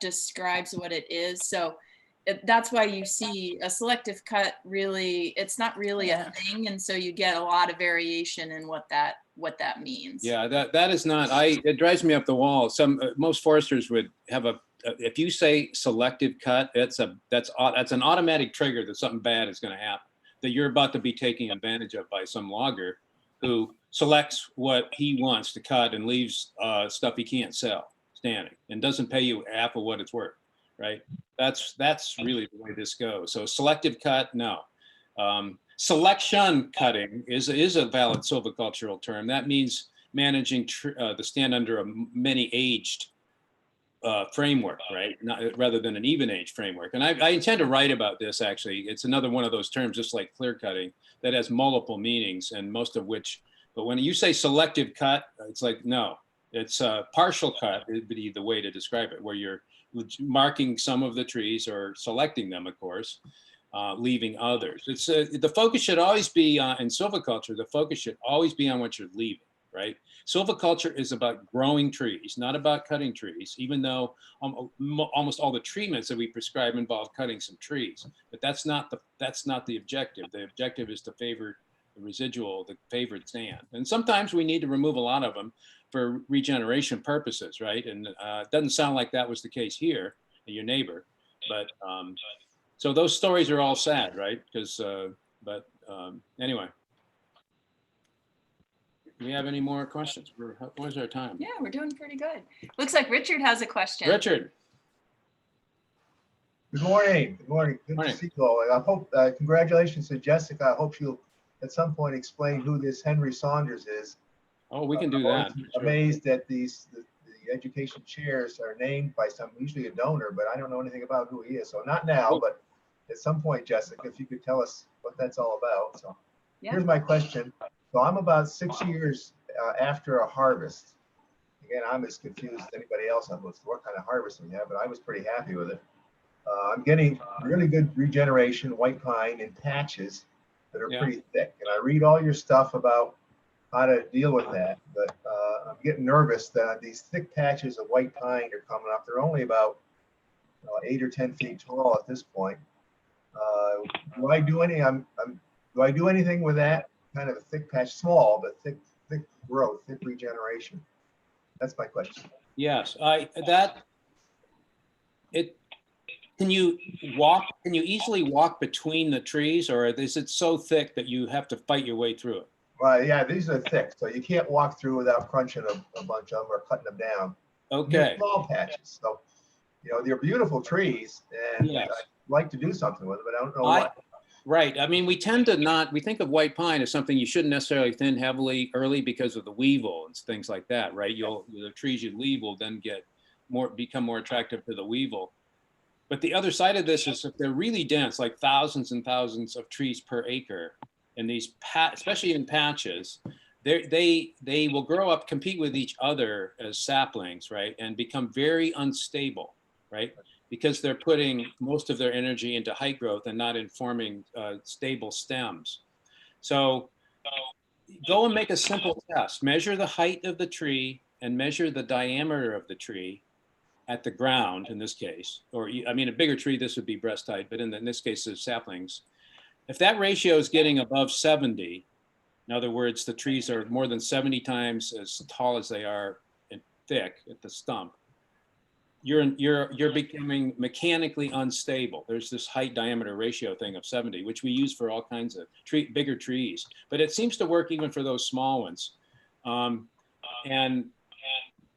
describes what it is. So that's why you see a selective cut it's not really a thing. And so you get a lot of variation in what that means. Yeah, that is not, it drives me up the wall. Most foresters would have if you say selective cut, that's an automatic trigger that something bad is going to happen. that you're about to be taken advantage of by some logger who selects what he wants to cut and leaves stuff he can't sell standing and doesn't pay you half of what it's worth, right? That's really the way this goes. So selective cut, no. Selection cutting is a valid silvicultural term. That means managing the stand under a many aged framework, right? Rather than an even age framework. And I intend to write about this, actually. It's another one of those terms, just like clear cutting, that has multiple meanings, and most of which, but when you say selective cut, it's like, no, it's a partial cut would be the way to describe it, where you're marking some of the trees or selecting them, of course, leaving others. It's the focus should always be in silviculture, the focus should always be on what you're leaving, right? Silviculture is about growing trees, not about cutting trees, even though almost all the treatments that we prescribe involve cutting some trees. But that's not the objective. The objective is to favor the residual, the favored stand. And sometimes we need to remove a lot of them for regeneration purposes, right? And it doesn't sound like that was the case here, your neighbor. But so those stories are all sad, right? Because, anyway. Do we have any more questions? Where's our time? Yeah, we're doing pretty good. Looks like Richard has a question. Richard. Good morning. Good morning. Good Morning. to see you all. I hope, congratulations to Jessica. I hope she'll at some point explain who this Henry Saunders is. Oh, we can do that. I'm amazed that the education chairs are named by some, usually a donor, but I don't know anything about who he is. So not now, but at some point, Jessica, if you could tell us what that's all about. So here's my question. So I'm about 6 years after a harvest. Again, I'm as confused as anybody else on what kind of harvest we have, but I was pretty happy with it. I'm getting really good regeneration, white pine in patches that are pretty thick. And I read all your stuff about how to deal with that, but I'm getting nervous that these thick patches of white pine are coming up. They're only about 8 or 10 feet tall at this point. Do I do anything with that? Kind of a thick patch, small, but thick growth, thick regeneration. That's my question. Yes, can you easily walk between the trees, or is it so thick that you have to fight your way through it? Well, yeah, these are thick, so you can't walk through without crunching a bunch of them or cutting them down. Okay. They're small patches, so they're beautiful trees, and Yes. I'd like to do something with them, but I don't know what. Right. I mean, we tend to not, we think of white pine as something you shouldn't necessarily thin heavily early because of the weevil and things like that, right? The trees you leave will then become more attractive to the weevil. But the other side of this is if they're really dense, like thousands and thousands of trees per acre, and these, especially in patches, they will grow up, compete with each other as saplings, right? And become very unstable, right? Because they're putting most of their energy into height growth and not in forming stable stems. So go and make a simple test. Measure the height of the tree and measure the diameter of the tree at the ground in this case, or I mean, a bigger tree, this would be breast height, but in this case, the saplings. If that ratio is getting above 70, in other words, the trees are more than 70 times as tall as they are thick at the stump, you're becoming mechanically unstable. There's this height diameter ratio thing of 70, which we use for all kinds of bigger trees, but it seems to work even for those small ones. And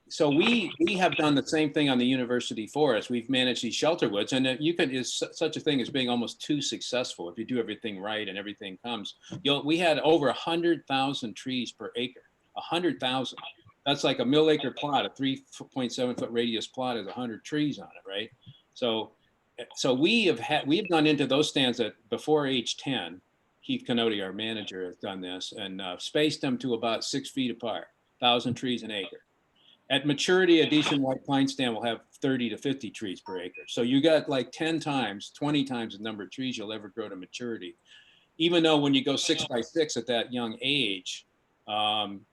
so we have done the same thing on the university forest. We've managed these shelter woods, and is such a thing as being almost too successful if you do everything right and everything comes. We had over 100,000 trees per acre, 100,000. That's like a mill-acre plot, a 3.7 foot radius plot is 100 trees on it, right? So we have gone into those stands at before age 10. Keith Canody, our manager, has done this and spaced them to about 6 feet apart, 1,000 trees an acre. At maturity, a decent white pine stand will have 30 to 50 trees per acre. So you got like 10 times, 20 times the number of trees you'll ever grow to maturity. Even though when you go 6 by 6 at that young age,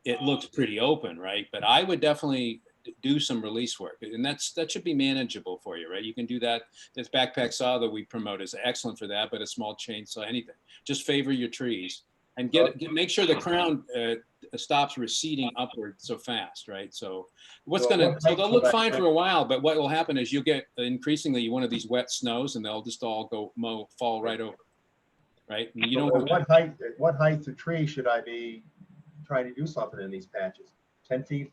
it looks pretty open, right? But I would definitely do some release work, and that should be manageable for you, right? You can do that. This backpack saw that we promote is excellent for that, but a small chainsaw, anything. Just favor your trees and make sure the crown stops receding upward so fast, right? So so they'll look fine for a while, but what will happen is you'll get increasingly one of these wet snows, and they'll just all fall right over. right? You So don't want at what height of tree should I be trying to do something in these patches? 10 feet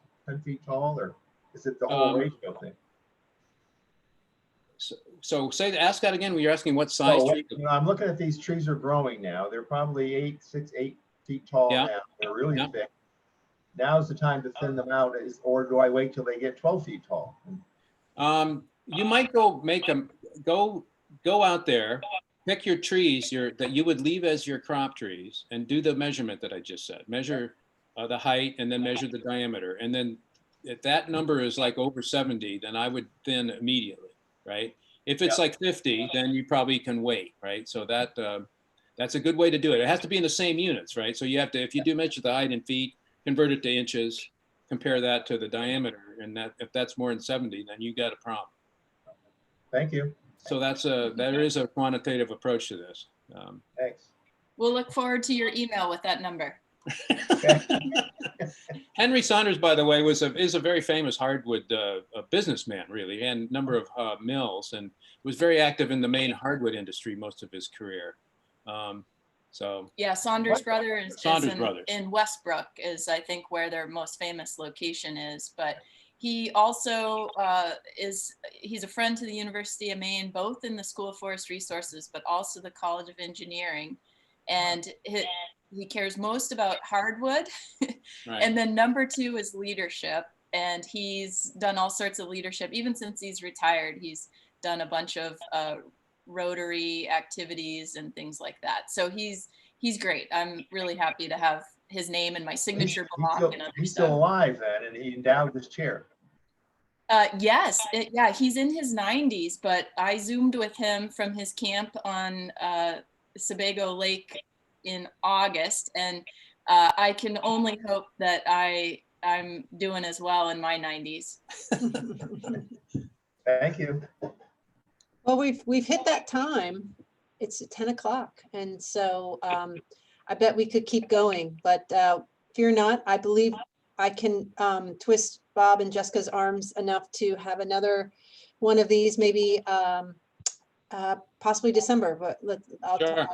tall, or is it the whole ratio thing? so ask that again. You're asking what size So, tree? I'm looking at these trees are growing now. They're probably 8 feet tall Yeah. now. They're really Yeah. thick. Now's the time to thin them out, or do I wait till they get 12 feet tall? You might go go out there, pick your trees that you would leave as your crop trees, and do the measurement that I just said. Measure the height and then measure the diameter. And then if that number is like over 70, then I would thin immediately, right? If it's like 50, then you probably can wait, right? So that's a good way to do it. It has to be in the same units, right? So you have to, if you do measure the height in feet, convert it to inches, compare that to the diameter, and that if that's more than 70, then you got a problem. Thank you. So there is a quantitative approach to this. Thanks. We'll look forward to your email with that number. Henry Saunders, by the way, is a very famous hardwood businessman, really, and number of mills, and was very active in the Maine hardwood industry most of his career. So Yeah, Saunders Brothers Saunders is Brothers. in Westbrook is, I think, where their most famous location is. But he also he's a friend to the University of Maine, both in the School of Forest Resources, but also the College of Engineering. And he cares most about hardwood. Right. And then number 2 is leadership. And he's done all sorts of leadership. Even since he's retired, he's done a bunch of Rotary activities and things like that. So he's great. I'm really happy to have his name and my signature block and other He's stuff. still alive then, and he endowed this chair. Yes, yeah, he's in his 90s, but I Zoomed with him from his camp on Sebago Lake in August, and I can only hope that I'm doing as well in my 90s. Thank you. Well, we've hit that time. It's 10 o'clock. And so I bet we could keep going, but fear not. I believe I can twist Bob and Jessica's arms enough to have another one of these, maybe possibly December, but Sure.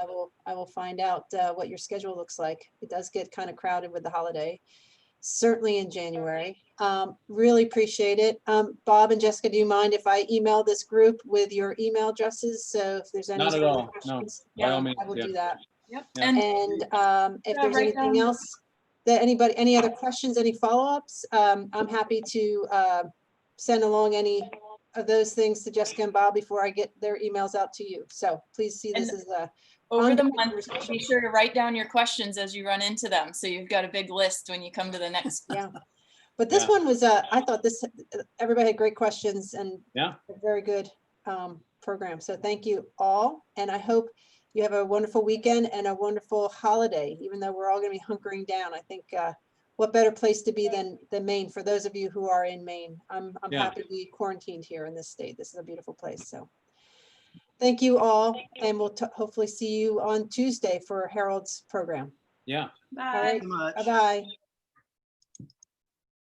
I will find out what your schedule looks like. It does get kind of crowded with the holiday, certainly in January. Really appreciate it. Bob and Jessica, do you mind if I email this group with your email addresses? So if there's any Not at further all. No, questions, by all means, I will yeah. do that. Yep. Yeah. And And if there's write anything down- else that any other questions, any follow-ups, I'm happy to send along any of those things to Jessica and Bob before I get their emails out to you. So please see this as a over the ongoing month, conversation. be sure to write down your questions as you run into them. So you've got a big list when you come to the next. Yeah. But this Yeah. one was, I thought everybody had great questions and Yeah. a very good program. So thank you all. And I hope you have a wonderful weekend and a wonderful holiday, even though we're all going to be hunkering down. I think what better place to be than Maine for those of you who are in Maine. I'm Yeah. happy to be quarantined here in this state. This is a beautiful place. So thank you all. And we'll hopefully see you on Tuesday for Harold's program. Yeah. Bye. All right. Thank you much. Bye-bye.